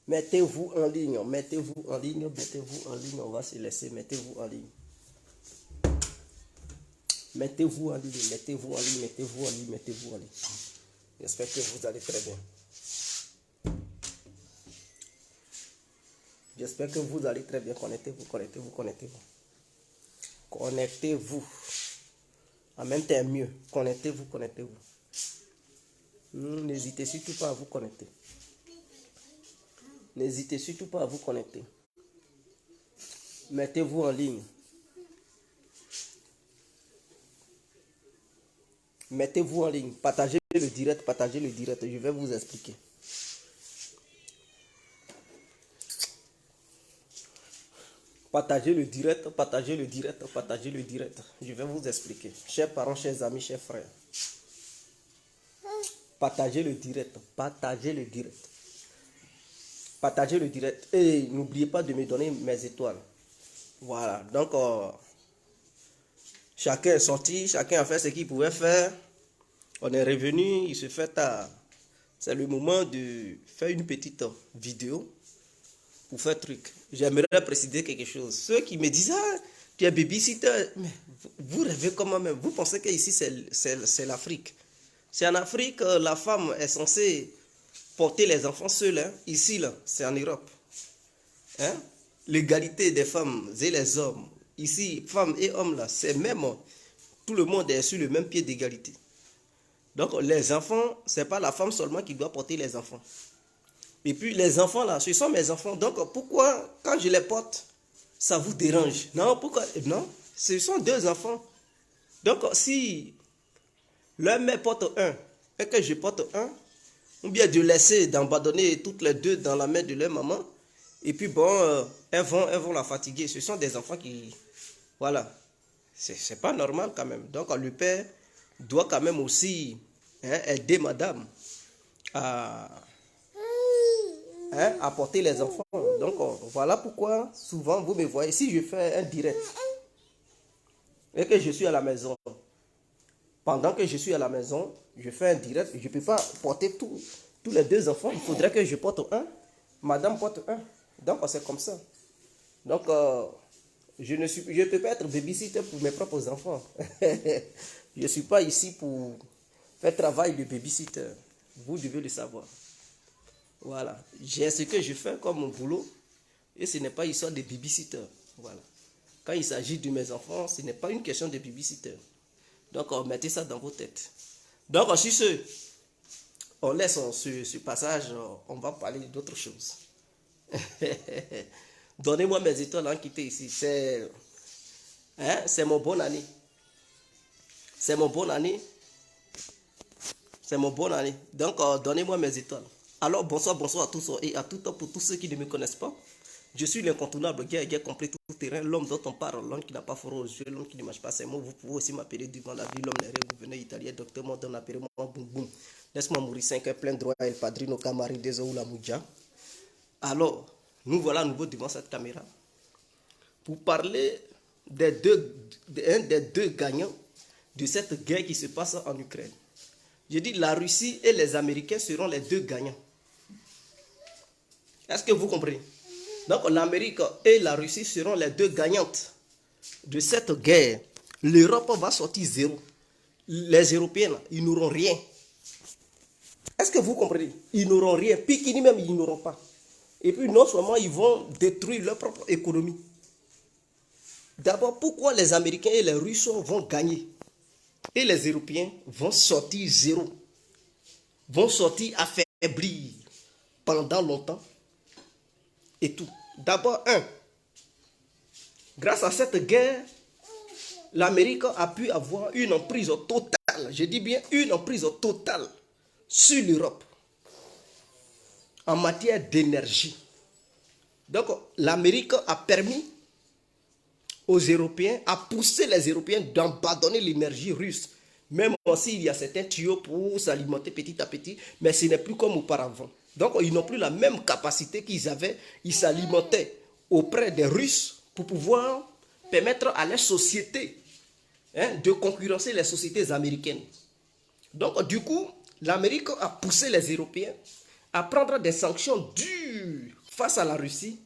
Mettez-vous en ligne, mettez-vous en ligne, mettez-vous en ligne, on va se laisser, mettez-vous en ligne. Mettez-vous en ligne, mettez-vous en ligne, mettez-vous en ligne, mettez-vous en ligne. J'espère que vous allez très bien. J'espère que vous allez très bien. Connectez-vous, connectez-vous, connectez-vous. Connectez-vous. En même temps, mieux. Connectez-vous, connectez-vous. N'hésitez surtout pas à vous connecter. N'hésitez surtout pas à vous connecter. Mettez-vous en ligne. Mettez-vous en ligne. Partagez le direct, partagez le direct. Je vais vous expliquer. Partagez le direct, partagez le direct, partagez le direct. Je vais vous expliquer. Chers parents, chers amis, chers frères. Partagez le direct, partagez le direct. Partagez le direct. Et n'oubliez pas de me donner mes étoiles. Voilà. Donc, chacun est sorti, chacun a fait ce qu'il pouvait faire. On est revenu, il se fait tard. C'est le moment de faire une petite vidéo pour faire truc. J'aimerais préciser quelque chose. Ceux qui me disent, ah, tu es babysitter, mais vous rêvez comment même? Vous pensez qu'ici c'est l'Afrique. C'est en Afrique, la femme est censée porter les enfants seuls. Hein. Ici, là, c'est en Europe. Hein? L'égalité des femmes et les hommes. Ici, femmes et hommes, là, c'est même, tout le monde est sur le même pied d'égalité. Donc, les enfants, ce n'est pas la femme seulement qui doit porter les enfants. Et puis, les enfants, là, ce sont mes enfants. Donc, pourquoi, quand je les porte, ça vous dérange? Non, pourquoi? Non, ce sont deux enfants. Donc, si leur mère porte un et que je porte un, ou bien de laisser, d'abandonner toutes les deux dans la main de leur maman, et puis bon, elles vont la fatiguer. Ce sont des enfants qui... Voilà. C'est pas normal quand même. Donc, le père doit quand même aussi aider madame à, à porter les enfants. Donc, voilà pourquoi souvent vous me voyez. Si je fais un direct et que je suis à la maison, pendant que je suis à la maison, je fais un direct, je ne peux pas porter tous les deux enfants. Il faudrait que je porte un, madame porte un. Donc, c'est comme ça. Donc, je ne peux pas être babysitter pour mes propres enfants. Je ne suis pas ici pour faire travail de babysitter. Vous devez le savoir. Voilà. J'ai ce que je fais comme mon boulot. Et ce n'est pas histoire de babysitter. Voilà. Quand il s'agit de mes enfants, ce n'est pas une question de babysitter. Donc, mettez ça dans vos têtes. Donc, sur ce, on laisse ce passage, on va parler d'autre chose. Donnez-moi mes étoiles en quitté ici. C'est mon bon année. C'est mon bon année. C'est mon bon année. Donc, donnez-moi mes étoiles. Alors, bonsoir à tous et à tout temps pour tous ceux qui ne me connaissent pas. Je suis l'incontournable, guerre complet tout terrain, l'homme dont on parle, l'homme qui n'a pas fort aux yeux, l'homme qui ne mange pas ses mots. Vous pouvez aussi m'appeler devant la vie, l'homme des rêves, vous venez italien, docteur Mondon, appelez-moi boum boum. Laisse-moi mourir 5 heures, plein droit, El Padrino, Camari, Dezo ou la Mouja. Alors, nous voilà à nouveau devant cette caméra pour parler des deux gagnants de cette guerre qui se passe en Ukraine. Je dis la Russie et les Américains seront les deux gagnants. Est-ce que vous comprenez? Donc l'Amérique et la Russie seront les deux gagnantes de cette guerre. L'Europe va sortir zéro. Les Européens, ils n'auront rien. Est-ce que vous comprenez? Ils n'auront rien. Pikini même, ils n'auront pas. Et puis non seulement ils vont détruire leur propre économie. D'abord, pourquoi les Américains et les Russes vont gagner et les Européens vont sortir zéro? Vont sortir affaiblis pendant longtemps et tout. D'abord, grâce à cette guerre, l'Amérique a pu avoir une emprise totale, je dis bien une emprise totale sur l'Europe en matière d'énergie. Donc, l'Amérique a permis aux Européens, a poussé les Européens d'abandonner l'énergie russe. Même s'il y a certains tuyaux pour s'alimenter petit à petit, mais ce n'est plus comme auparavant. Donc, ils n'ont plus la même capacité qu'ils avaient. Ils s'alimentaient auprès des Russes pour pouvoir permettre à les sociétés de concurrencer les sociétés américaines. Donc, du coup, l'Amérique a poussé les Européens à prendre des sanctions dures face à la Russie.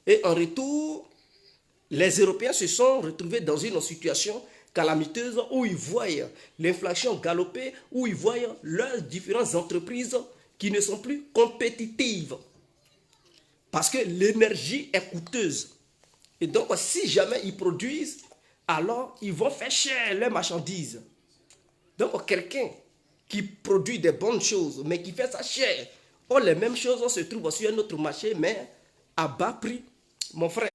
Et en retour, les Européens se sont retrouvés dans une situation calamiteuse où ils voient l'inflation galoper, où ils voient leurs différentes entreprises qui ne sont plus compétitives. Parce que l'énergie est coûteuse. Et donc, si jamais ils produisent, alors ils vont faire cher leurs marchandises. Donc, quelqu'un qui produit des bonnes choses, mais qui fait ça cher, les mêmes choses se trouvent sur un autre marché, mais à bas prix. Mon frère,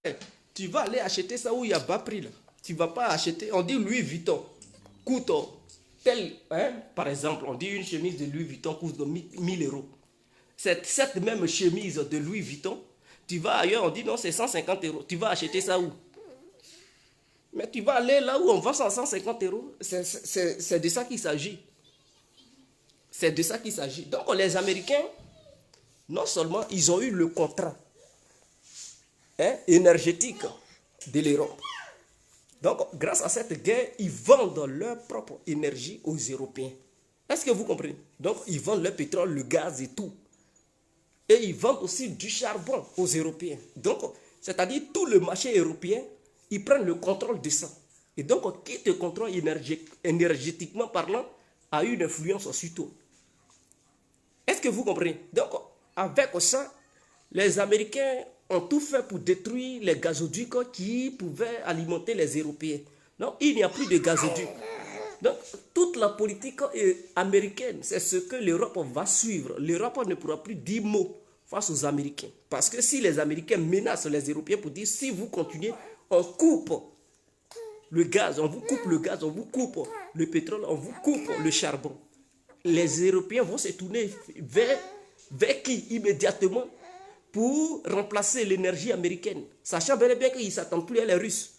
tu vas aller acheter ça où il y a bas prix. Là. Tu ne vas pas acheter, on dit Louis Vuitton, coûte tel, par exemple, on dit une chemise de Louis Vuitton coûte 1000 euros. Cette même chemise de Louis Vuitton, tu vas ailleurs, on dit non, c'est 150 euros. Tu vas acheter ça où? Mais tu vas aller là où on vend 150 euros. C'est de ça qu'il s'agit. C'est de ça qu'il s'agit. Donc les Américains, non seulement ils ont eu le contrat énergétique de l'Europe. Donc grâce à cette guerre, ils vendent leur propre énergie aux Européens. Est-ce que vous comprenez? Donc ils vendent le pétrole, le gaz et tout. Et ils vendent aussi du charbon aux Européens. Donc, c'est-à-dire tout le marché européen, ils prennent le contrôle de ça. Et donc, qui te contrôle énergétiquement parlant a une influence sur toi. Est-ce que vous comprenez? Donc, avec ça, les Américains ont tout fait pour détruire les gazoducs qui pouvaient alimenter les Européens. Donc, il n'y a plus de gazoducs. Donc, toute la politique américaine, c'est ce que l'Europe va suivre. L'Europe ne pourra plus dire mot face aux Américains. Parce que si les Américains menacent les Européens pour dire, si vous continuez, on coupe le gaz, on vous coupe le gaz, on vous coupe le pétrole, on vous coupe le charbon. Les Européens vont se tourner vers qui immédiatement pour remplacer l'énergie américaine. Sachant bel et bien qu'ils ne s'attendent plus à les Russes.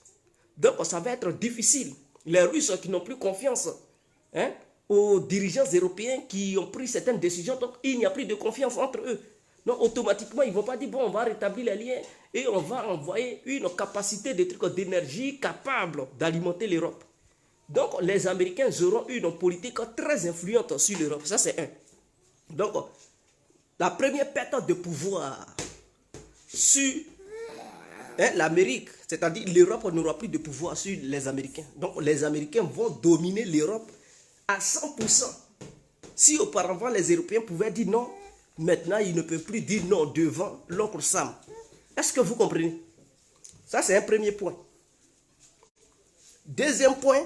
Donc, ça va être difficile. Les Russes qui n'ont plus confiance aux dirigeants européens qui ont pris certaines décisions, donc il n'y a plus de confiance entre eux. Donc automatiquement, ils ne vont pas dire, bon, on va rétablir les liens et on va envoyer une capacité d'énergie capable d'alimenter l'Europe. Donc les Américains auront une politique très influente sur l'Europe. Ça, c'est un. Donc, la première perte de pouvoir sur l'Amérique, c'est-à-dire l'Europe n'aura plus de pouvoir sur les Américains. Donc les Américains vont dominer l'Europe à 100%. Si auparavant les Européens pouvaient dire non, maintenant ils ne peuvent plus dire non devant l'oncle Sam. Est-ce que vous comprenez? Ça c'est un premier point. Deuxième point,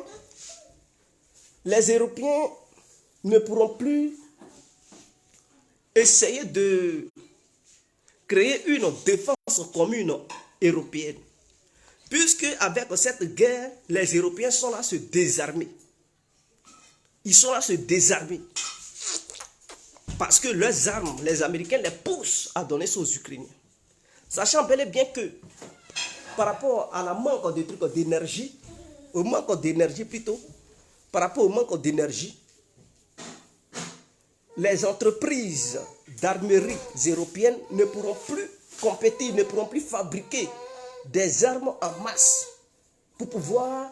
les Européens ne pourront plus essayer de créer une défense commune européenne. Puisque avec cette guerre, les Européens sont là à se désarmer. Ils sont là à se désarmer. Parce que leurs armes, les Américains les poussent à donner ça aux Ukrainiens. Sachant bel et bien que par rapport à la manque de trucs d'énergie, au manque d'énergie plutôt, par rapport au manque d'énergie, les entreprises d'armerie européennes ne pourront plus compétir, ne pourront plus fabriquer des armes en masse pour pouvoir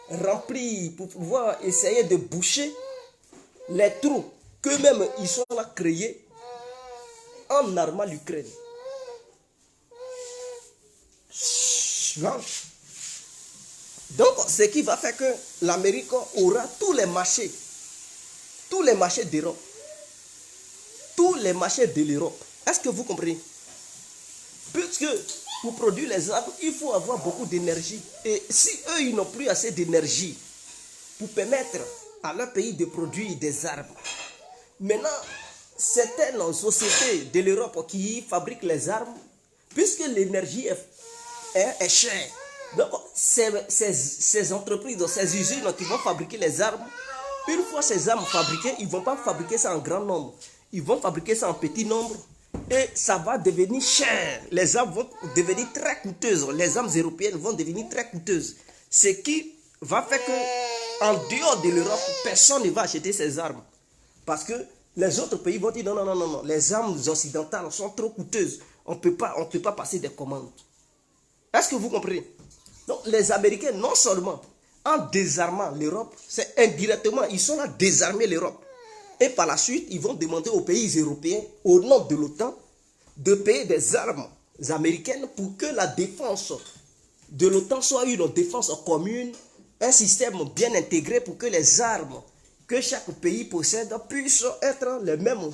remplir, pour pouvoir essayer de boucher les trous qu'eux-mêmes ils sont là créés en armant l'Ukraine. Donc, ce qui va faire que l'Amérique aura tous les marchés d'Europe, tous les marchés de l'Europe. Est-ce que vous comprenez? Puisque pour produire les arbres, il faut avoir beaucoup d'énergie. Et si eux, ils n'ont plus assez d'énergie pour permettre à leur pays de produire des arbres, maintenant, certaines sociétés de l'Europe qui fabriquent les armes, puisque l'énergie est chère, donc ces entreprises, ces usines qui vont fabriquer les armes, une fois ces armes fabriquées, ils ne vont pas fabriquer ça en grand nombre. Ils vont fabriquer ça en petit nombre. Et ça va devenir cher. Les armes vont devenir très coûteuses. Les armes européennes vont devenir très coûteuses. Ce qui va faire que, en dehors de l'Europe, personne ne va acheter ces armes. Parce que les autres pays vont dire non, non, non, non, non. Les armes occidentales sont trop coûteuses. On ne peut pas passer des commandes. Est-ce que vous comprenez? Donc les Américains, non seulement en désarmant l'Europe, c'est indirectement, ils sont là à désarmer l'Europe. Et par la suite, ils vont demander aux pays européens, au nom de l'OTAN, de payer des armes américaines pour que la défense de l'OTAN soit une défense commune, un système bien intégré pour que les armes que chaque pays possède puissent être les mêmes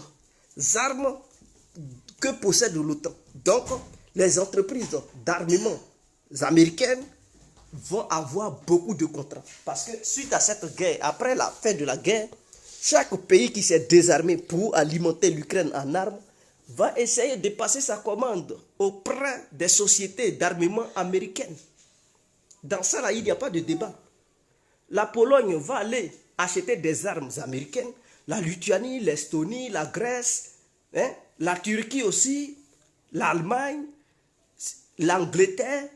armes que possède l'OTAN. Donc, les entreprises d'armement américaines vont avoir beaucoup de contrats. Parce que suite à cette guerre, après la fin de la guerre, chaque pays qui s'est désarmé pour alimenter l'Ukraine en armes va essayer de passer sa commande auprès des sociétés d'armement américaines. Dans ça, là, il n'y a pas de débat. La Pologne va aller acheter des armes américaines, la Lituanie, l'Estonie, la Grèce, hein, la Turquie aussi, l'Allemagne, l'Angleterre,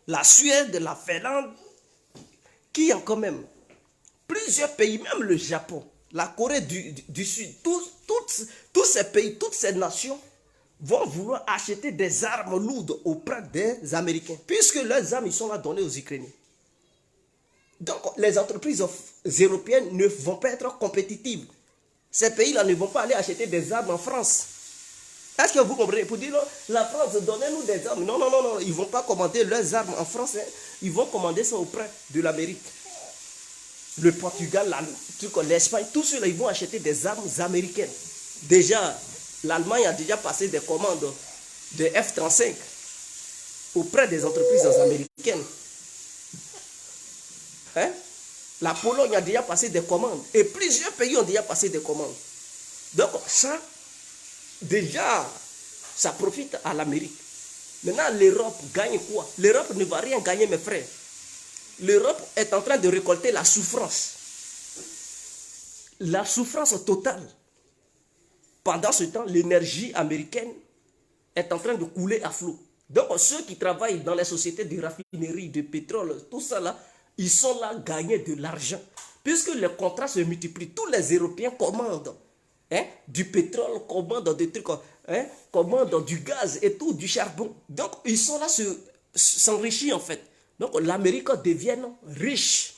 la Suède, la Finlande, qui ont quand même plusieurs pays, même le Japon, la Corée du Sud, tous ces pays, toutes ces nations vont vouloir acheter des armes lourdes auprès des Américains, puisque leurs armes ils sont là données aux Ukrainiens. Donc les entreprises européennes ne vont pas être compétitives. Ces pays-là ne vont pas aller acheter des armes en France. Est-ce que vous comprenez? Pour dire, non, la France, donnez-nous des armes. Non, non, non, non, ils ne vont pas commander leurs armes en France. Hein. Ils vont commander ça auprès de l'Amérique. Le Portugal, l'Espagne, tous ceux-là, ils vont acheter des armes américaines. Déjà, l'Allemagne a déjà passé des commandes de F-35 auprès des entreprises américaines. Hein? La Pologne a déjà passé des commandes. Et plusieurs pays ont déjà passé des commandes. Donc, ça, déjà, ça profite à l'Amérique. Maintenant, l'Europe gagne quoi? L'Europe ne va rien gagner, mes frères. L'Europe est en train de récolter la souffrance. La souffrance totale. Pendant ce temps, l'énergie américaine est en train de couler à flot. Donc, ceux qui travaillent dans les sociétés de raffinerie, de pétrole, tout ça là, ils sont là à gagner de l'argent. Puisque les contrats se multiplient, tous les Européens commandent du pétrole, commandent des trucs, commandent du gaz et tout, du charbon. Donc, ils sont là s'enrichir en fait. Donc, l'Amérique devient riche.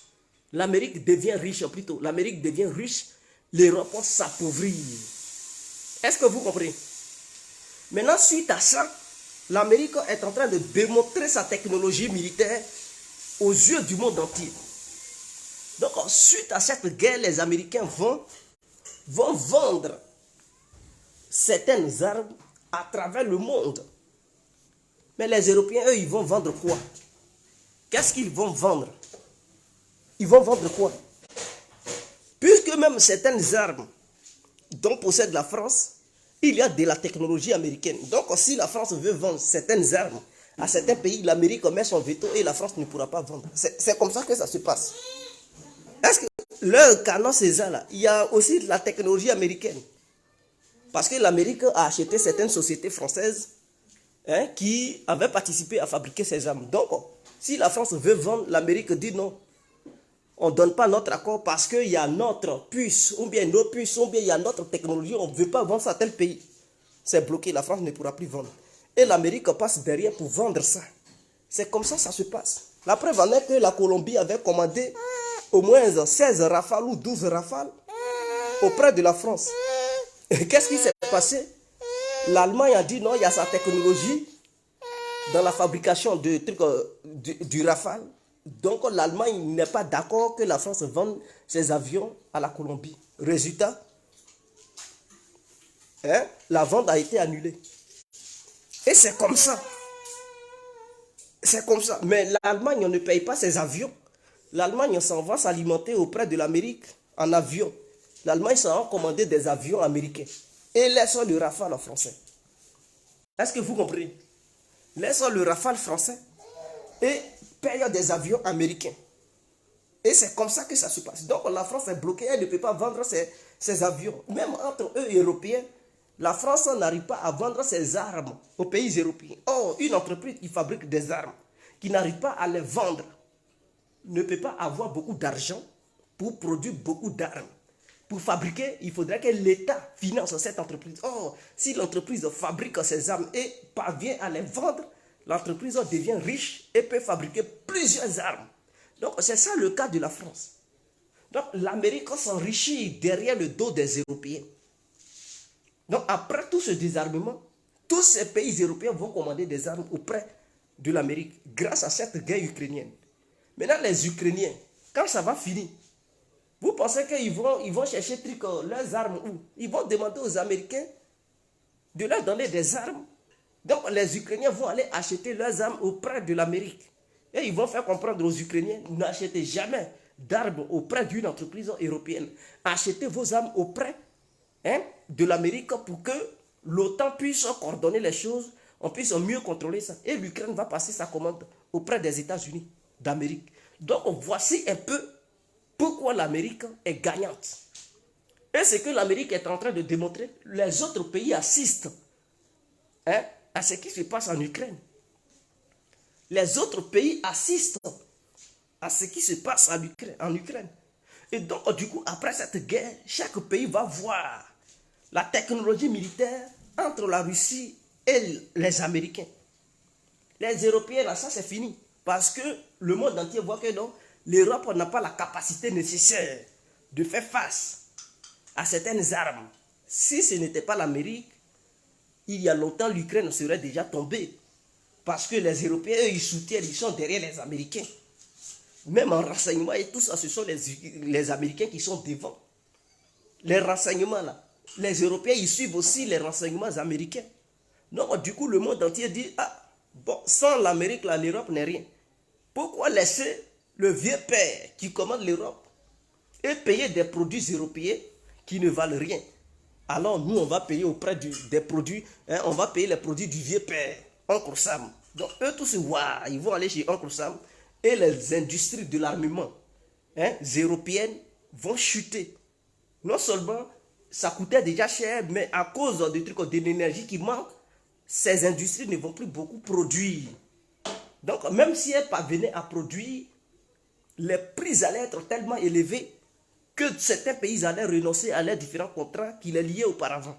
L'Amérique devient riche plutôt. L'Amérique devient riche. L'Europe s'appauvrit. Est-ce que vous comprenez? Maintenant, suite à ça, l'Amérique est en train de démontrer sa technologie militaire aux yeux du monde entier. Donc, suite à cette guerre, les Américains vont vendre certaines armes à travers le monde. Mais les Européens, eux, ils vont vendre quoi? Qu'est-ce qu'ils vont vendre? Ils vont vendre quoi? Puisque même certaines armes dont possède la France, il y a de la technologie américaine. Donc, si la France veut vendre certaines armes à certains pays, l'Amérique met son veto et la France ne pourra pas vendre. C'est comme ça que ça se passe. Est-ce que le canon César, là, il y a aussi de la technologie américaine? Parce que l'Amérique a acheté certaines sociétés françaises qui avaient participé à fabriquer ces armes. Donc, si la France veut vendre, l'Amérique dit non. On ne donne pas notre accord parce qu'il y a notre puce, ou bien nos puces, ou bien il y a notre technologie, on ne veut pas vendre ça à tel pays. C'est bloqué, la France ne pourra plus vendre. Et l'Amérique passe derrière pour vendre ça. C'est comme ça se passe. La preuve en est que la Colombie avait commandé au moins 16 rafales ou 12 rafales auprès de la France. Qu'est-ce qui s'est passé? L'Allemagne a dit non, il y a sa technologie dans la fabrication de trucs, du rafale. Donc l'Allemagne n'est pas d'accord que la France vende ses avions à la Colombie. Résultat, la vente a été annulée. Et c'est comme ça. C'est comme ça. Mais l'Allemagne ne paye pas ses avions. L'Allemagne s'en va s'alimenter auprès de l'Amérique en avion. L'Allemagne s'en va commander des avions américains. Et laisse le Rafale français. Est-ce que vous comprenez? Laisse le Rafale français et paye des avions américains. Et c'est comme ça que ça se passe. Donc la France est bloquée, elle ne peut pas vendre ses avions. Même entre eux et Européens, la France n'arrive pas à vendre ses armes aux pays européens. Or, une entreprise qui fabrique des armes, qui n'arrive pas à les vendre, ne peut pas avoir beaucoup d'argent pour produire beaucoup d'armes. Pour fabriquer, il faudrait que l'État finance cette entreprise. Or, si l'entreprise fabrique ses armes et parvient à les vendre, l'entreprise devient riche et peut fabriquer plusieurs armes. Donc, c'est ça le cas de la France. Donc l'Amérique s'enrichit derrière le dos des Européens. Donc après tout ce désarmement, tous ces pays européens vont commander des armes auprès de l'Amérique grâce à cette guerre ukrainienne. Maintenant les Ukrainiens, quand ça va finir, vous pensez qu'ils vont chercher leurs armes où? Ils vont demander aux Américains de leur donner des armes. Donc les Ukrainiens vont aller acheter leurs armes auprès de l'Amérique. Et ils vont faire comprendre aux Ukrainiens, n'achetez jamais d'armes auprès d'une entreprise européenne. Achetez vos armes auprès de l'Amérique pour que l'OTAN puisse coordonner les choses, on puisse mieux contrôler ça. Et l'Ukraine va passer sa commande auprès des États-Unis d'Amérique. Donc voici un peu pourquoi l'Amérique est gagnante. Et ce que l'Amérique est en train de démontrer, les autres pays assistent à ce qui se passe en Ukraine. Les autres pays assistent à ce qui se passe en Ukraine. Et donc, du coup, après cette guerre, chaque pays va voir la technologie militaire entre la Russie et les Américains. Les Européens, là, ça c'est fini. Parce que le monde entier voit que non, l'Europe n'a pas la capacité nécessaire de faire face à certaines armes. Si ce n'était pas l'Amérique, il y a longtemps, l'Ukraine serait déjà tombée. Parce que les Européens, eux, ils soutiennent, ils sont derrière les Américains. Même en renseignement et tout ça, ce sont les Américains qui sont devant. Les renseignements là, les Européens, ils suivent aussi les renseignements américains. Donc, du coup, le monde entier dit, ah, bon, sans l'Amérique, là, l'Europe n'est rien. Pourquoi laisser le vieux père qui commande l'Europe et payer des produits européens qui ne valent rien? Alors, nous, on va payer auprès des produits, on va payer les produits du vieux père, Uncle Sam. Donc, eux tous, ils vont aller chez Uncle Sam et les industries de l'armement européennes vont chuter. Non seulement ça coûtait déjà cher, mais à cause des trucs de l'énergie qui manque, ces industries ne vont plus beaucoup produire. Donc, même si elles parvenaient à produire, les prix allaient être tellement élevés que certains pays allaient renoncer à leurs différents contrats qui les liaient auparavant.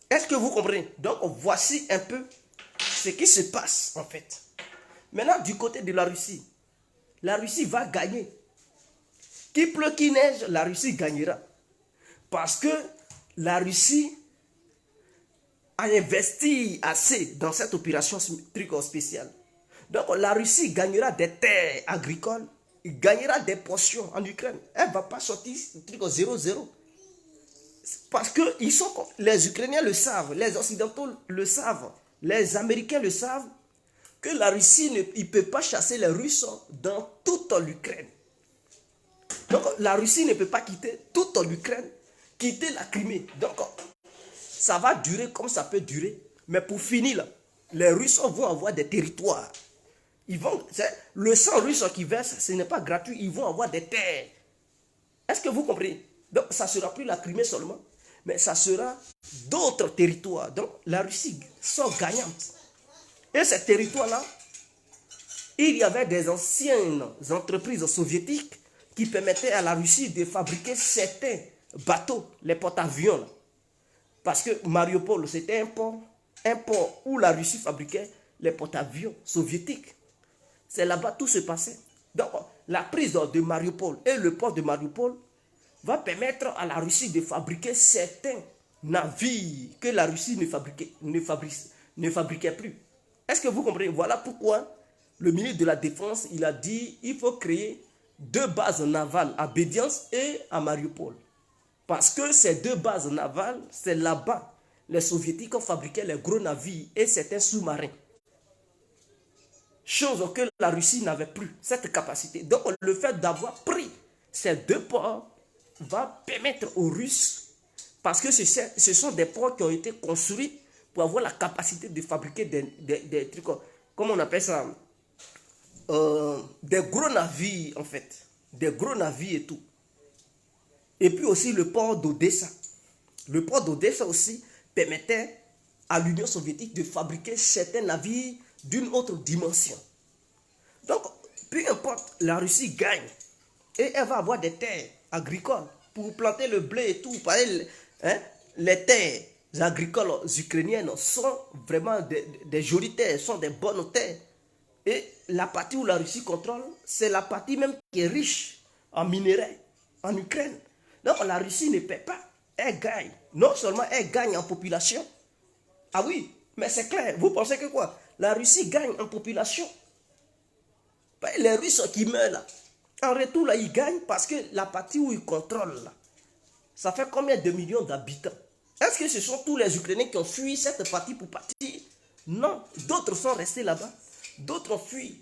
Est-ce que vous comprenez? Donc, voici un peu ce qui se passe en fait. Maintenant, du côté de la Russie va gagner. Qu'il pleut, qu'il neige, la Russie gagnera. Parce que la Russie a investi assez dans cette opération spéciale. Donc la Russie gagnera des terres agricoles, gagnera des portions en Ukraine. Elle ne va pas sortir 0-0. Parce que les Ukrainiens le savent, les Occidentaux le savent, les Américains le savent, que la Russie ne peut pas chasser les Russes dans toute l'Ukraine. Donc la Russie ne peut pas quitter toute l'Ukraine, quitter la Crimée. Donc ça va durer comme ça peut durer. Mais pour finir, là, les Russes vont avoir des territoires. Le sang russe qui verse, ce n'est pas gratuit. Ils vont avoir des terres. Est-ce que vous comprenez? Donc ça ne sera plus la Crimée seulement, mais ça sera d'autres territoires. Donc la Russie sort gagnante. Et ces territoires-là, il y avait des anciennes entreprises soviétiques qui permettaient à la Russie de fabriquer certains bateaux, les porte-avions. Parce que Mariupol, c'était un port où la Russie fabriquait les porte-avions soviétiques. C'est là-bas tout se passait. Donc, la prise de Mariupol et le port de Mariupol va permettre à la Russie de fabriquer certains navires que la Russie ne fabriquait plus. Est-ce que vous comprenez? Voilà pourquoi le ministre de la Défense, il a dit qu'il faut créer 2 bases navales à Bédiance et à Mariupol. Parce que ces 2 bases navales, c'est là-bas les soviétiques ont fabriqué les gros navires et certains sous-marins. Chose que la Russie n'avait plus, cette capacité. Donc le fait d'avoir pris ces 2 ports va permettre aux Russes, parce que ce sont des ports qui ont été construits pour avoir la capacité de fabriquer des trucs, comment on appelle ça, des gros navires en fait, des gros navires et tout. Et puis aussi le port d'Odessa. Le port d'Odessa aussi permettait à l'Union soviétique de fabriquer certains navires d'une autre dimension. Donc, peu importe, la Russie gagne. Et elle va avoir des terres agricoles pour planter le blé et tout. Les terres agricoles ukrainiennes sont vraiment des jolies terres, sont des bonnes terres. Et la partie où la Russie contrôle, c'est la partie même qui est riche en minerais, en Ukraine. Donc la Russie ne paie pas, elle gagne. Non seulement elle gagne en population. Ah oui, mais c'est clair, vous pensez que quoi? La Russie gagne en population. Les Russes qui meurent là, en retour là, ils gagnent parce que la partie où ils contrôlent là, ça fait combien de millions d'habitants? Est-ce que ce sont tous les Ukrainiens qui ont fui cette partie pour partir? Non, d'autres sont restés là-bas. D'autres ont fui.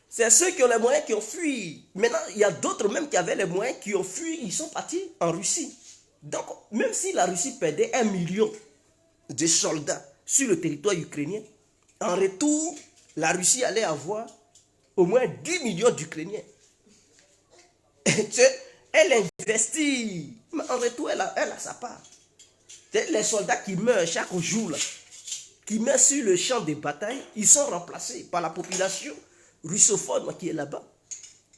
C'est ceux qui ont les moyens qui ont fui. Maintenant, il y a d'autres même qui avaient les moyens qui ont fui. Ils sont partis en Russie. Donc, même si la Russie perdait 1 million de soldats sur le territoire ukrainien, en retour, la Russie allait avoir au moins 10 millions d'Ukrainiens. Elle investit. Mais en retour, elle a sa part. Les soldats qui meurent chaque jour, là, qui meurent sur le champ de bataille, ils sont remplacés par la population russophone qui est là-bas,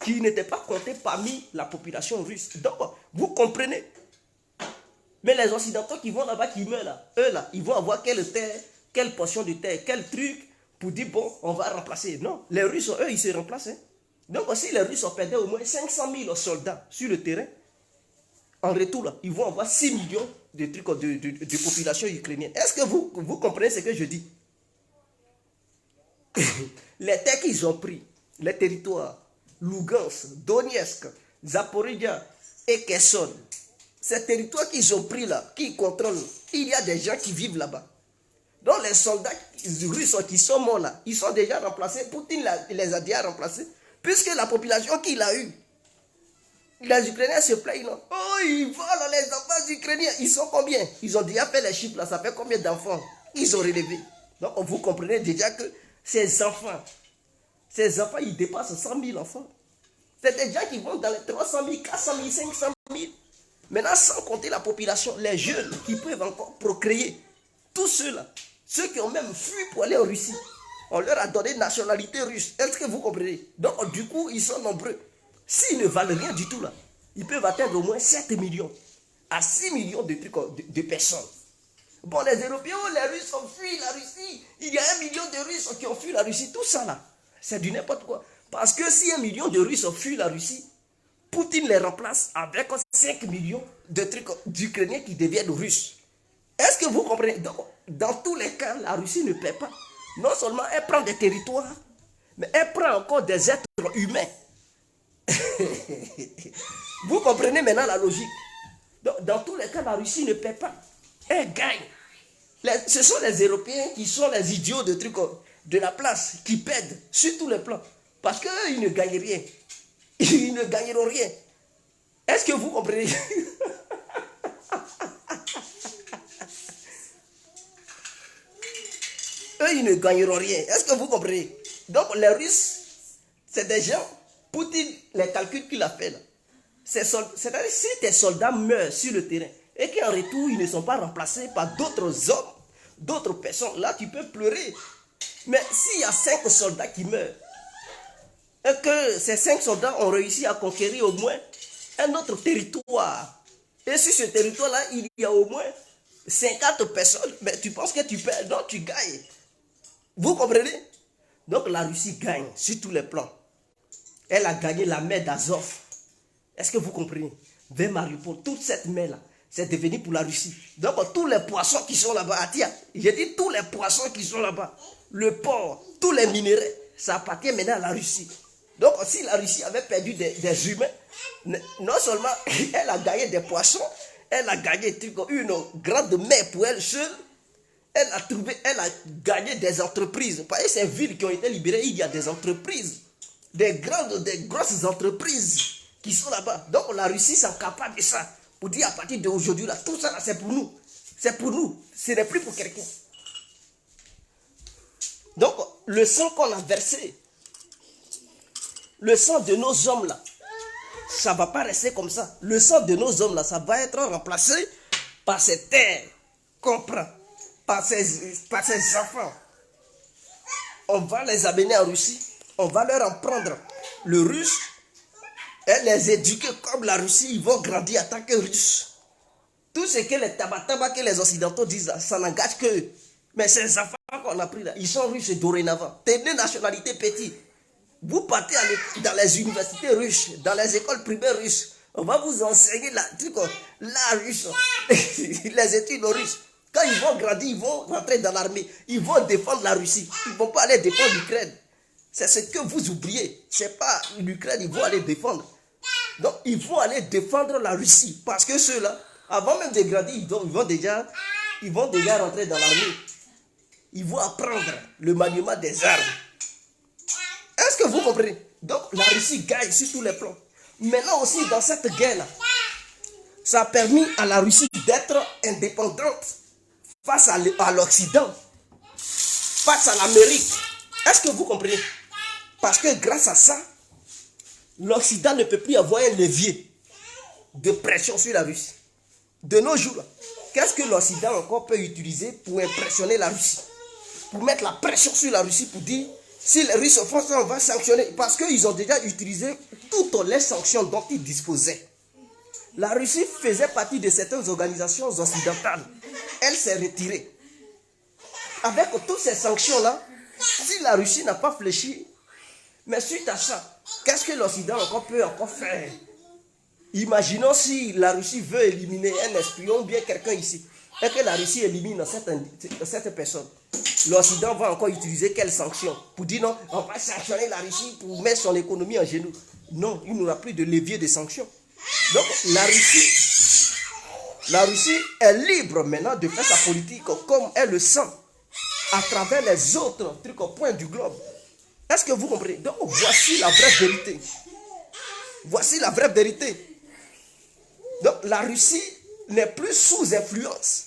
qui n'était pas comptée parmi la population russe. Donc, vous comprenez. Mais les Occidentaux qui vont là-bas, qui meurent là, eux là, ils vont avoir quelle terre, quelle portion de terre, quel truc pour dire, bon, on va remplacer. Non, les Russes, eux, ils se remplacent. Hein. Donc, si les Russes ont perdu au moins 500 000 soldats sur le terrain, en retour, là, ils vont avoir 6 millions de trucs de population ukrainienne. Est-ce que vous comprenez ce que je dis? Les terres qu'ils ont pris, les territoires, Lugansk, Donetsk, Zaporizhia et Kherson, ces territoires qu'ils ont pris là, qu'ils contrôlent, il y a des gens qui vivent là-bas. Donc les soldats russes qui sont morts là, ils sont déjà remplacés. Poutine les a déjà remplacés, puisque la population qu'il a eue, les Ukrainiens se plaignent. Non? Oh, ils volent les enfants ukrainiens. Ils sont combien? Ils ont déjà fait les chiffres là. Ça fait combien d'enfants ils ont relevé? Donc vous comprenez déjà que ces enfants, ils dépassent 100 000 enfants. C'est des gens qui vont dans les 300 000, 400 000, 500 000. Maintenant, sans compter la population, les jeunes qui peuvent encore procréer. Tous ceux-là, ceux qui ont même fui pour aller en Russie, on leur a donné nationalité russe. Est-ce que vous comprenez? Donc du coup, ils sont nombreux. S'ils ne valent rien du tout là, ils peuvent atteindre au moins 7 millions à 6 millions de personnes. Bon, les Européens, les Russes ont fui la Russie. Il y a 1 million de Russes qui ont fui la Russie. Tout ça là, c'est du n'importe quoi. Parce que si 1 million de Russes ont fui la Russie, Poutine les remplace avec 5 millions de trucs d'Ukrainiens qui deviennent russes. Est-ce que vous comprenez? Donc, dans tous les cas, la Russie ne paie pas. Non seulement elle prend des territoires, mais elle prend encore des êtres humains. Vous comprenez maintenant la logique. Donc, dans tous les cas, la Russie ne paie pas. Elle gagne. Ce sont les Européens qui sont les idiots de trucs de la place, qui perdent sur tous les plans. Parce qu'eux, ils ne gagnent rien. Ils ne gagneront rien. Est-ce que vous comprenez? Eux, ils ne gagneront rien. Est-ce que vous comprenez? Donc, les Russes, c'est des gens, Poutine, les calculs qu'il a fait là. C'est-à-dire, si tes soldats meurent sur le terrain et qu'en retour, ils ne sont pas remplacés par d'autres hommes, d'autres personnes, là, tu peux pleurer. Mais s'il y a 5 soldats qui meurent, et que ces 5 soldats ont réussi à conquérir au moins un autre territoire, et sur ce territoire-là, il y a au moins 50 personnes, mais tu penses que tu perds? Non, tu gagnes. Vous comprenez? Donc la Russie gagne sur tous les plans. Elle a gagné la mer d'Azov. Est-ce que vous comprenez? Vers Mariupol, toute cette mer-là, c'est devenu pour la Russie. Donc tous les poissons qui sont là-bas, j'ai dit tous les poissons qui sont là-bas, le port, tous les minéraux, ça appartient maintenant à la Russie. Donc si la Russie avait perdu des humains, non seulement elle a gagné des poissons, elle a gagné une grande mer pour elle seule, elle a gagné des entreprises. Parce que ces villes qui ont été libérées, il y a des entreprises, des grosses entreprises qui sont là-bas. Donc la Russie s'est capable de ça. Pour dire à partir d'aujourd'hui, là, tout ça, là, c'est pour nous. C'est pour nous. Ce n'est plus pour quelqu'un. Donc, le sang qu'on a versé, le sang de nos hommes, là, ça ne va pas rester comme ça. Le sang de nos hommes, là, ça va être remplacé par ces terres qu'on prend, par ces enfants. On va les amener en Russie. On va leur en prendre le russe et les éduquer comme la Russie. Ils vont grandir en tant que Russes. Tout ce que les tabac que les Occidentaux disent, là, ça n'engage que Mais ces enfants qu'on a pris là, ils sont russes dorénavant. Tenez nationalité petit. Vous partez dans les universités russes, dans les écoles primaires russes. On va vous enseigner la russe, les études russes. Quand ils vont grandir, ils vont rentrer dans l'armée. Ils vont défendre la Russie. Ils ne vont pas aller défendre l'Ukraine. C'est ce que vous oubliez. Ce n'est pas l'Ukraine, ils vont aller défendre. Donc, ils vont aller défendre la Russie. Parce que ceux-là, avant même de grandir, ils vont déjà rentrer dans l'armée. Ils vont apprendre le maniement des armes. Est-ce que vous comprenez? Donc, la Russie gagne sur tous les plans. Maintenant aussi, dans cette guerre-là, ça a permis à la Russie d'être indépendante face à l'Occident, face à l'Amérique. Est-ce que vous comprenez? Parce que grâce à ça, l'Occident ne peut plus avoir un levier de pression sur la Russie. De nos jours, qu'est-ce que l'Occident encore peut utiliser pour impressionner la Russie? Pour mettre la pression sur la Russie, pour dire, si les Russes font ça, on va sanctionner. Parce qu'ils ont déjà utilisé toutes les sanctions dont ils disposaient. La Russie faisait partie de certaines organisations occidentales. Elle s'est retirée. Avec toutes ces sanctions-là, si la Russie n'a pas fléchi, mais suite à ça, qu'est-ce que l'Occident peut encore faire? Imaginons si la Russie veut éliminer un espion ou bien quelqu'un ici, et que la Russie élimine cette personne. L'Occident va encore utiliser quelles sanctions? Pour dire non, on va sanctionner la Russie pour mettre son économie en genoux. Non, il n'y aura plus de levier de sanctions. Donc la Russie est libre maintenant de faire sa politique comme elle le sent, à travers les autres trucs au point du globe. Est-ce que vous comprenez? Donc voici la vraie vérité. Voici la vraie vérité. Donc la Russie n'est plus sous influence.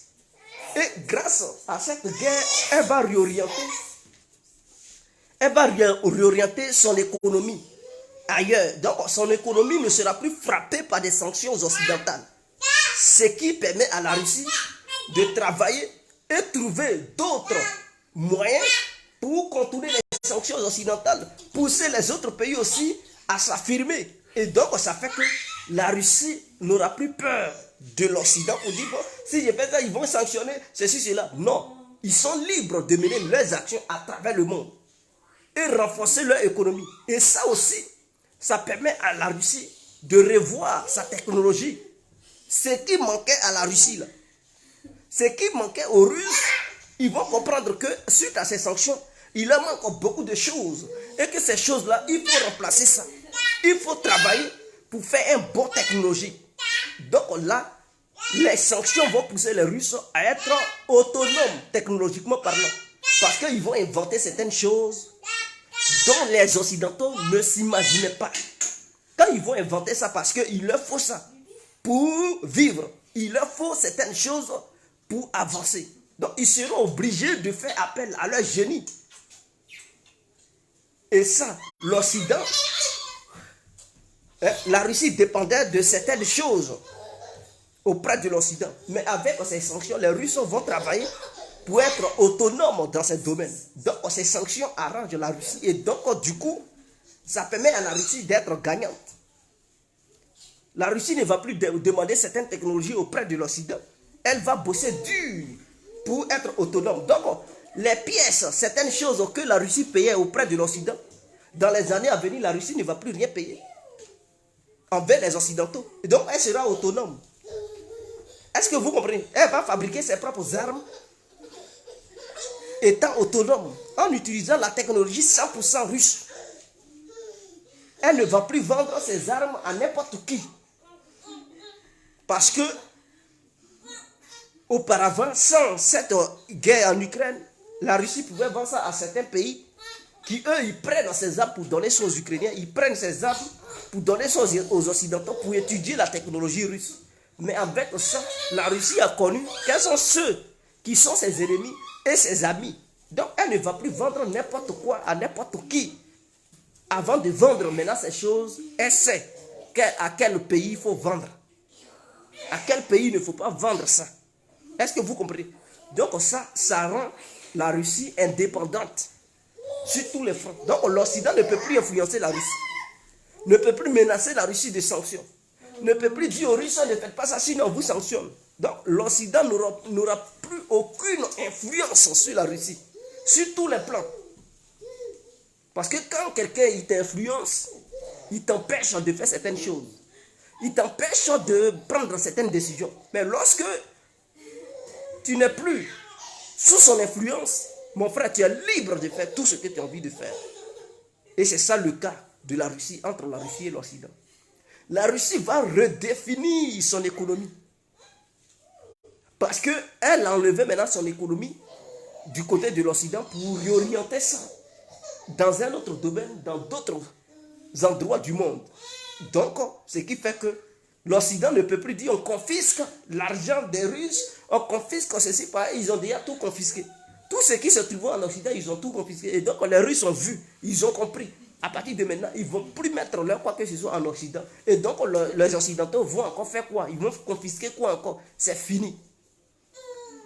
Et grâce à cette guerre, elle va réorienter son économie ailleurs. Donc son économie ne sera plus frappée par des sanctions occidentales. Ce qui permet à la Russie de travailler et trouver d'autres moyens pour contourner les sanctions occidentales, pousser les autres pays aussi à s'affirmer. Et donc ça fait que la Russie n'aura plus peur de l'Occident pour dire, bon, si je fais ça, ils vont sanctionner ceci, cela. Non, ils sont libres de mener leurs actions à travers le monde et renforcer leur économie. Et ça aussi, ça permet à la Russie de revoir sa technologie. Ce qui manquait à la Russie, là, ce qui manquait aux Russes, ils vont comprendre que suite à ces sanctions, il leur manque beaucoup de choses. Et que ces choses-là, il faut remplacer ça. Il faut travailler pour faire une bonne technologie. Donc là, les sanctions vont pousser les Russes à être autonomes technologiquement parlant. Parce qu'ils vont inventer certaines choses dont les Occidentaux ne s'imaginaient pas. Quand ils vont inventer ça, parce qu'il leur faut ça pour vivre. Il leur faut certaines choses pour avancer. Donc ils seront obligés de faire appel à leur génie. Et ça, l'Occident, la Russie dépendait de certaines choses auprès de l'Occident. Mais avec ces sanctions, les Russes vont travailler pour être autonomes dans ce domaine. Donc ces sanctions arrangent la Russie. Et donc du coup, ça permet à la Russie d'être gagnante. La Russie ne va plus demander certaines technologies auprès de l'Occident. Elle va bosser dur pour être autonome. Donc les pièces, certaines choses que la Russie payait auprès de l'Occident, dans les années à venir, la Russie ne va plus rien payer envers les Occidentaux. Et donc elle sera autonome. Est-ce que vous comprenez? Elle va fabriquer ses propres armes étant autonome en utilisant la technologie 100% russe. Elle ne va plus vendre ses armes à n'importe qui. Parce que auparavant, sans cette guerre en Ukraine, la Russie pouvait vendre ça à certains pays qui, eux, ils prennent ces armes pour donner ça aux Ukrainiens. Ils prennent ces armes pour donner ça aux Occidentaux pour étudier la technologie russe. Mais avec ça, la Russie a connu quels sont ceux qui sont ses ennemis et ses amis. Donc, elle ne va plus vendre n'importe quoi à n'importe qui. Avant de vendre maintenant ces choses, elle sait à quel pays il faut vendre. À quel pays il ne faut pas vendre ça. Est-ce que vous comprenez? Donc ça rend la Russie indépendante sur tous les fronts. Donc l'Occident ne peut plus influencer la Russie. Ne peut plus menacer la Russie de sanctions. ne peut plus dire aux Russes, ne faites pas ça, sinon on vous sanctionne. Donc l'Occident n'aura plus aucune influence sur la Russie, sur tous les plans. Parce que quand quelqu'un t'influence, il t'empêche de faire certaines choses. Il t'empêche de prendre certaines décisions. Mais lorsque tu n'es plus sous son influence, mon frère, tu es libre de faire tout ce que tu as envie de faire. Et c'est ça le cas de la Russie, entre la Russie et l'Occident. La Russie va redéfinir son économie. Parce qu'elle a enlevé maintenant son économie du côté de l'Occident pour réorienter ça dans un autre domaine, dans d'autres endroits du monde. Donc, ce qui fait que l'Occident ne peut plus dire on confisque l'argent des Russes, on confisque ceci, ils ont déjà tout confisqué. Tout ce qui se trouve en Occident, ils ont tout confisqué. Et donc, les Russes ont vu, ils ont compris. À partir de maintenant, ils ne vont plus mettre leur quoi que ce soit en Occident. Et donc, les Occidentaux vont encore faire quoi? Ils vont confisquer quoi encore? C'est fini.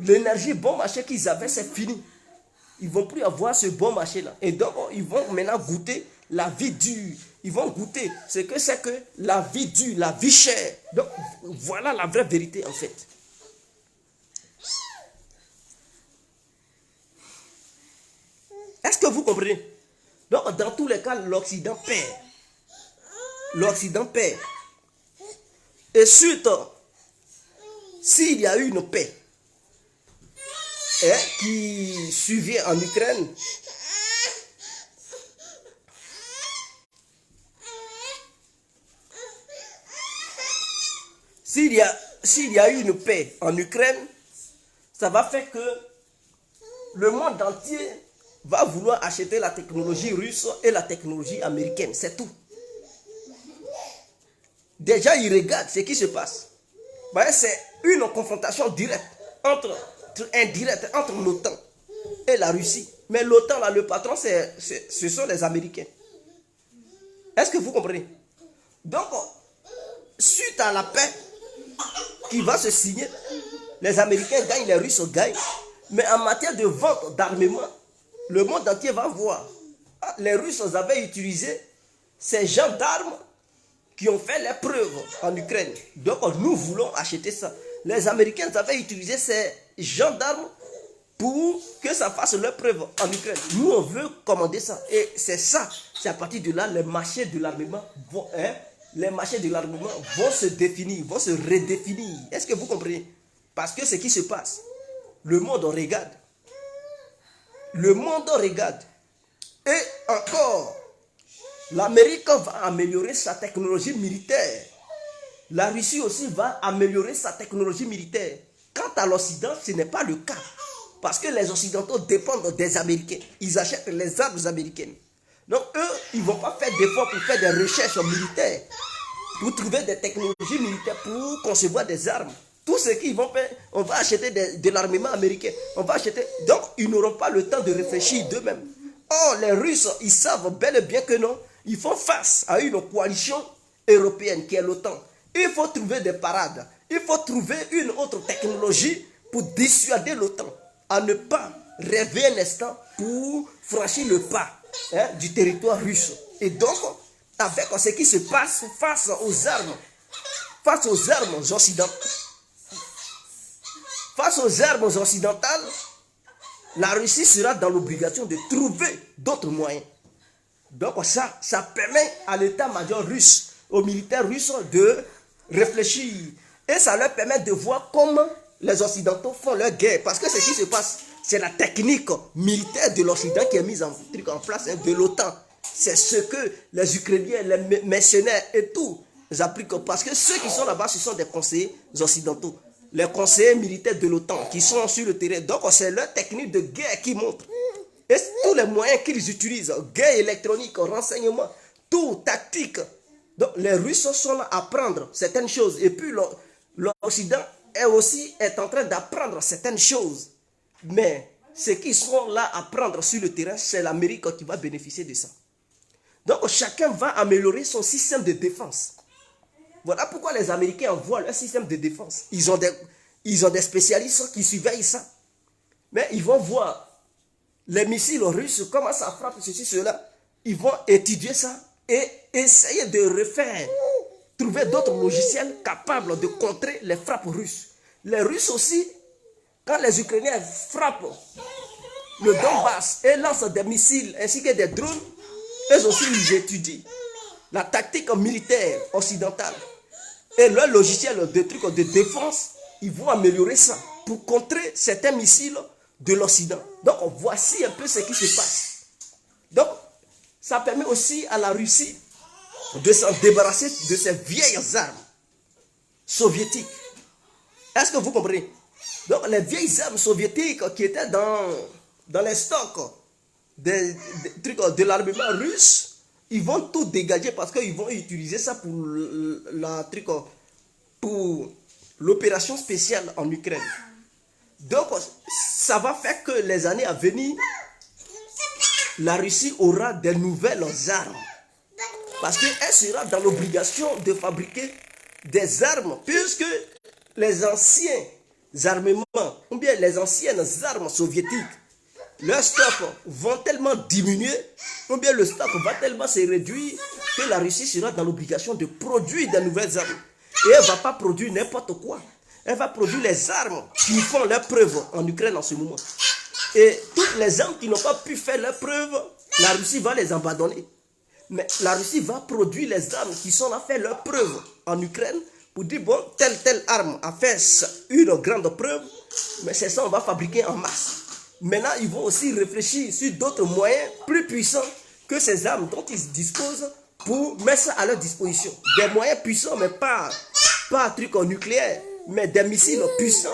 L'énergie bon marché qu'ils avaient, c'est fini. Ils ne vont plus avoir ce bon marché-là. Et donc, ils vont maintenant goûter la vie dure. Ils vont goûter ce que c'est que la vie dure, la vie chère. Donc, voilà la vraie vérité en fait. Est-ce que vous comprenez? Donc, dans tous les cas, l'Occident perd. L'Occident perd. Et surtout, s'il y a eu une paix qui suivait en Ukraine, s'il y a eu une paix en Ukraine, ça va faire que le monde entier va vouloir acheter la technologie russe et la technologie américaine. C'est tout. Déjà, ils regardent ce qui se passe. C'est une confrontation directe, indirecte entre l'OTAN et la Russie. Mais l'OTAN, là, le patron, ce sont les Américains. Est-ce que vous comprenez? Donc, suite à la paix qui va se signer, les Américains gagnent, les Russes gagnent. Mais en matière de vente d'armement, le monde entier va voir. Les Russes avaient utilisé ces gendarmes qui ont fait les preuves en Ukraine. Donc nous voulons acheter ça. Les Américains avaient utilisé ces gendarmes pour que ça fasse leurs preuves en Ukraine. Nous on veut commander ça. Et c'est ça. C'est à partir de là, les marchés de l'armement vont, vont se définir, vont se redéfinir. Est-ce que vous comprenez? Parce que ce qui se passe, le monde regarde. Le monde regarde. Et encore, l'Amérique va améliorer sa technologie militaire. La Russie aussi va améliorer sa technologie militaire. Quant à l'Occident, ce n'est pas le cas. Parce que les Occidentaux dépendent des Américains. Ils achètent les armes américaines. Donc eux, ils ne vont pas faire d'efforts pour faire des recherches militaires, pour trouver des technologies militaires, pour concevoir des armes. Tout ce qu'ils vont faire, on va acheter de l'armement américain. On va acheter. Donc, ils n'auront pas le temps de réfléchir d'eux-mêmes. Or, les Russes, ils savent bel et bien que non. Ils font face à une coalition européenne qui est l'OTAN. Il faut trouver des parades. Il faut trouver une autre technologie pour dissuader l'OTAN à ne pas rêver un instant pour franchir le pas du territoire russe. Et donc, avec ce qui se passe face aux armes occidentales, la Russie sera dans l'obligation de trouver d'autres moyens. Donc ça permet à l'état-major russe, aux militaires russes de réfléchir. Et ça leur permet de voir comment les Occidentaux font leur guerre. Parce que ce qui se passe, c'est la technique militaire de l'Occident qui est mise en place, de l'OTAN. C'est ce que les Ukrainiens, les mercenaires et tout appliquent. Parce que ceux qui sont là-bas, ce sont des conseillers occidentaux. Les conseillers militaires de l'OTAN qui sont sur le terrain. Donc, c'est leur technique de guerre qui montre. Et tous les moyens qu'ils utilisent, guerre électronique, renseignement, tout, tactique. Donc, les Russes sont là à apprendre certaines choses. Et puis, l'Occident est en train d'apprendre certaines choses. Mais ceux qui sont là à apprendre sur le terrain, c'est l'Amérique qui va bénéficier de ça. Donc, chacun va améliorer son système de défense. Voilà pourquoi les Américains envoient leur système de défense. Ils ont des spécialistes qui surveillent ça. Mais ils vont voir les missiles russes, comment ça frappe, ceci, cela. Ils vont étudier ça et essayer de refaire trouver d'autres logiciels capables de contrer les frappes russes. Les Russes aussi, quand les Ukrainiens frappent le Donbass et lancent des missiles ainsi que des drones, eux aussi ils étudient la tactique militaire occidentale. Et leur logiciel de trucs de défense, ils vont améliorer ça pour contrer certains missiles de l'Occident. Donc voici un peu ce qui se passe. Donc ça permet aussi à la Russie de s'en débarrasser de ces vieilles armes soviétiques. Est-ce que vous comprenez? Donc les vieilles armes soviétiques qui étaient dans les stocks de l'armement russe, ils vont tout dégager parce qu'ils vont utiliser ça pour l'opération spéciale en Ukraine. Donc ça va faire que les années à venir, la Russie aura de nouvelles armes. Parce qu'elle sera dans l'obligation de fabriquer des armes, puisque les anciens armements, ou bien les anciennes armes soviétiques, leurs stocks vont tellement diminuer, ou bien le stock va tellement se réduire, que la Russie sera dans l'obligation de produire de nouvelles armes. Et elle ne va pas produire n'importe quoi. Elle va produire les armes qui font leur preuve en Ukraine en ce moment. Et toutes les armes qui n'ont pas pu faire leur preuve, la Russie va les abandonner. Mais la Russie va produire les armes qui sont à faire leur preuve en Ukraine pour dire, bon, telle arme a fait une grande preuve, mais c'est ça, on va fabriquer en masse. Maintenant, ils vont aussi réfléchir sur d'autres moyens plus puissants que ces armes dont ils disposent pour mettre ça à leur disposition. Des moyens puissants, mais pas un truc nucléaire, mais des missiles puissants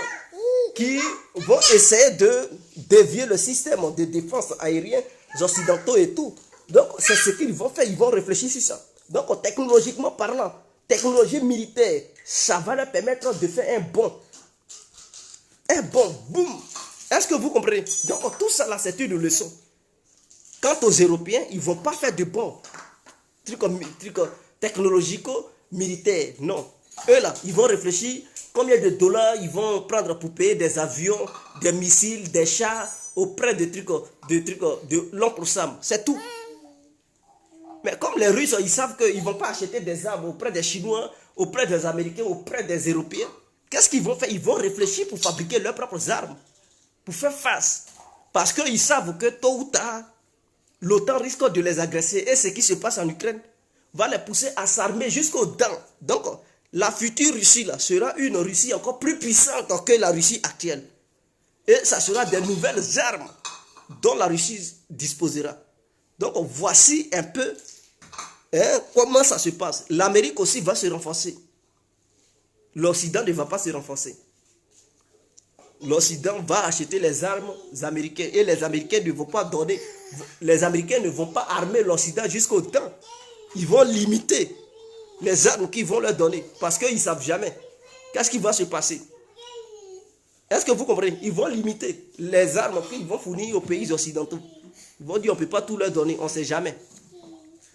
qui vont essayer de dévier le système de défense aérienne occidentaux et tout. Donc, c'est ce qu'ils vont faire, ils vont réfléchir sur ça. Donc, technologiquement parlant, technologie militaire, ça va leur permettre de faire un bon boom. Est-ce que vous comprenez? Donc, tout ça là, c'est une leçon. Quant aux Européens, ils ne vont pas faire de bons trucs technologico-militaires. Non. Eux là, ils vont réfléchir combien de dollars ils vont prendre pour payer des avions, des missiles, des chars auprès de l'oncle Sam. C'est tout. Mais comme les Russes, ils savent qu'ils ne vont pas acheter des armes auprès des Chinois, auprès des Américains, auprès des Européens, qu'est-ce qu'ils vont faire? Ils vont réfléchir pour fabriquer leurs propres armes, pour faire face. Parce qu'ils savent que tôt ou tard, l'OTAN risque de les agresser. Et ce qui se passe en Ukraine va les pousser à s'armer jusqu'aux dents. Donc, la future Russie là, sera une Russie encore plus puissante que la Russie actuelle. Et ça sera des nouvelles armes dont la Russie disposera. Donc, voici un peu comment ça se passe. L'Amérique aussi va se renforcer. L'Occident ne va pas se renforcer. L'Occident va acheter les armes américaines. Et les Américains ne vont pas donner. Les Américains ne vont pas armer l'Occident jusqu'au temps. Ils vont limiter les armes qu'ils vont leur donner. Parce qu'ils ne savent jamais. Qu'est-ce qui va se passer? Est-ce que vous comprenez? Ils vont limiter les armes qu'ils vont fournir aux pays occidentaux. Ils vont dire on ne peut pas tout leur donner. On ne sait jamais.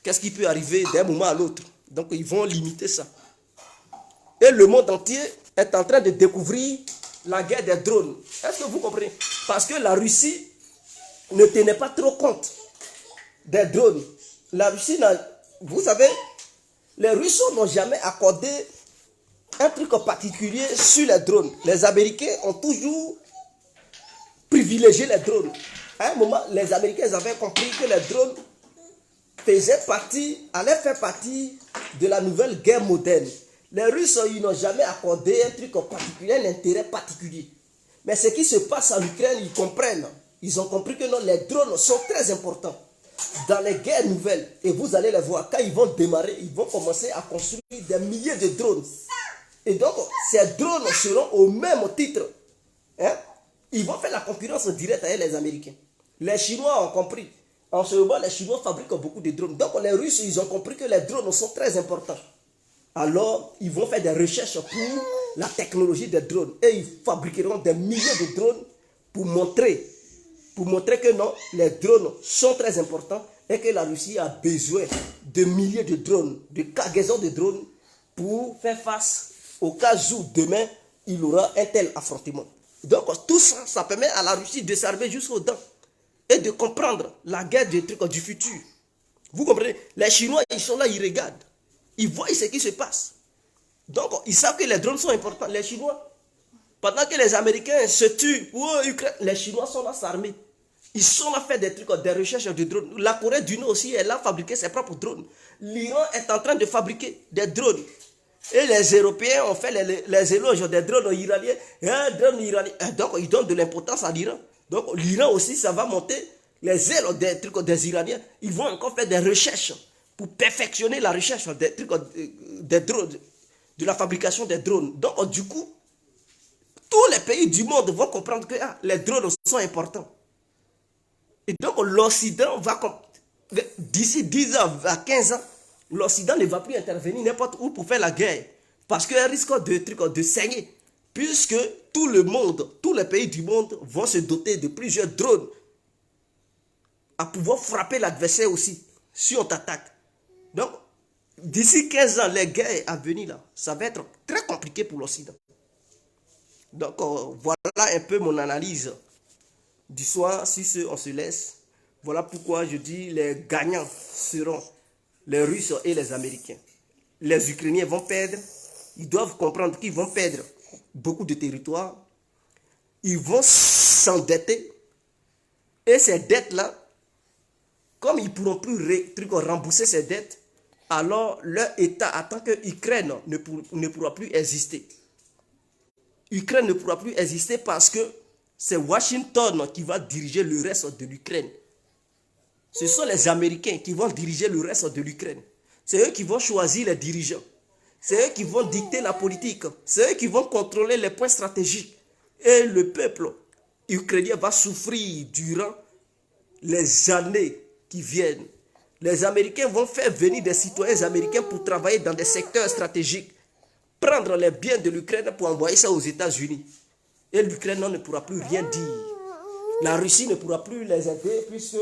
Qu'est-ce qui peut arriver d'un moment à l'autre? Donc ils vont limiter ça. Et le monde entier est en train de découvrir la guerre des drones. Est-ce que vous comprenez? Parce que la Russie ne tenait pas trop compte des drones. La Russie, vous savez, les Russes n'ont jamais accordé un truc particulier sur les drones. Les Américains ont toujours privilégié les drones. À un moment, les Américains avaient compris que les drones allaient faire partie de la nouvelle guerre moderne. Les Russes, ils n'ont jamais accordé un truc particulier, un intérêt particulier. Mais ce qui se passe en Ukraine, ils comprennent. Ils ont compris que non, les drones sont très importants dans les guerres nouvelles. Et vous allez les voir, quand ils vont démarrer, ils vont commencer à construire des milliers de drones. Et donc, ces drones seront au même titre. Ils vont faire la concurrence directe avec les Américains. Les Chinois ont compris. En ce moment, les Chinois fabriquent beaucoup de drones. Donc, les Russes, ils ont compris que les drones sont très importants. Alors, ils vont faire des recherches pour la technologie des drones. Et ils fabriqueront des milliers de drones pour montrer que non, les drones sont très importants et que la Russie a besoin de milliers de drones, de cargaisons de drones pour faire face au cas où demain, il y aura un tel affrontement. Donc, tout ça, ça permet à la Russie de s'armer jusqu'aux dents et de comprendre la guerre du futur. Vous comprenez? Les Chinois, ils sont là, ils regardent. Ils voient ce qui se passe. Donc, ils savent que les drones sont importants. Les Chinois, pendant que les Américains se tuent pour Ukraine, les Chinois sont là s'armer. Ils sont là faire des trucs, des recherches de drones. La Corée du Nord aussi, elle a fabriqué ses propres drones. L'Iran est en train de fabriquer des drones. Et les Européens ont fait les éloges des drones iraniens. Donc, ils donnent de l'importance à l'Iran. Donc, l'Iran aussi, ça va monter les ailes des trucs des Iraniens. Ils vont encore faire des recherches pour perfectionner la recherche des trucs des drones, de la fabrication des drones. Donc, du coup, tous les pays du monde vont comprendre que les drones sont importants. Et donc, l'Occident va, d'ici 10 ans à 15 ans, l'Occident ne va plus intervenir n'importe où pour faire la guerre. Parce qu'il risque de saigner. Puisque tout le monde, tous les pays du monde vont se doter de plusieurs drones à pouvoir frapper l'adversaire aussi, si on t'attaque. Donc, d'ici 15 ans, les guerres à venir, là, ça va être très compliqué pour l'Occident. Donc, voilà un peu mon analyse du soir. Si on se laisse, voilà pourquoi je dis les gagnants seront les Russes et les Américains. Les Ukrainiens vont perdre. Ils doivent comprendre qu'ils vont perdre beaucoup de territoires. Ils vont s'endetter. Et ces dettes-là, comme ils ne pourront plus rembourser ces dettes, alors leur État, en tant qu'Ukraine, ne pourra plus exister. L'Ukraine ne pourra plus exister parce que c'est Washington qui va diriger le reste de l'Ukraine. Ce sont les Américains qui vont diriger le reste de l'Ukraine. C'est eux qui vont choisir les dirigeants. C'est eux qui vont dicter la politique. C'est eux qui vont contrôler les points stratégiques. Et le peuple ukrainien va souffrir durant les années qui viennent. Les Américains vont faire venir des citoyens américains pour travailler dans des secteurs stratégiques. Prendre les biens de l'Ukraine pour envoyer ça aux États-Unis. Et l'Ukraine ne pourra plus rien dire. La Russie ne pourra plus les aider puisque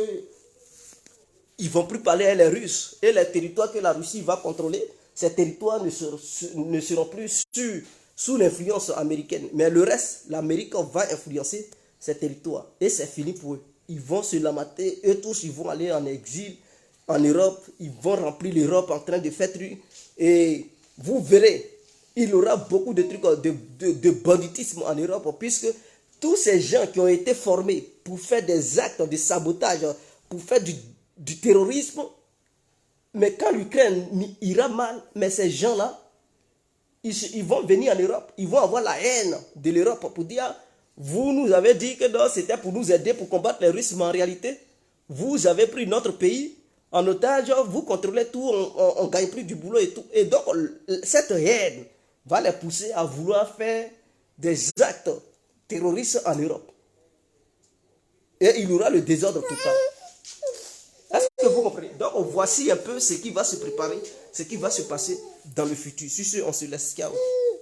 ils ne vont plus parler à les Russes. Et les territoires que la Russie va contrôler, ces territoires ne seront plus sous l'influence américaine. Mais le reste, l'Amérique va influencer ces territoires. Et c'est fini pour eux. Ils vont se lamenter. Eux tous, ils vont aller en exil en Europe. Ils vont remplir l'Europe en train de faire trucs. Et vous verrez, il y aura beaucoup de trucs de banditisme en Europe. Puisque tous ces gens qui ont été formés pour faire des actes de sabotage, pour faire du terrorisme, mais quand l'Ukraine ira mal, mais ces gens-là, ils vont venir en Europe, ils vont avoir la haine de l'Europe pour dire, vous nous avez dit que c'était pour nous aider pour combattre les Russes, mais en réalité, vous avez pris notre pays en otage, vous contrôlez tout, on ne gagne plus du boulot et tout. Et donc, cette haine va les pousser à vouloir faire des actes terroristes en Europe. Et il y aura le désordre total. Est-ce que vous comprenez? Donc, voici un peu ce qui va se préparer, ce qui va se passer dans le futur. Si on se laisse chaos.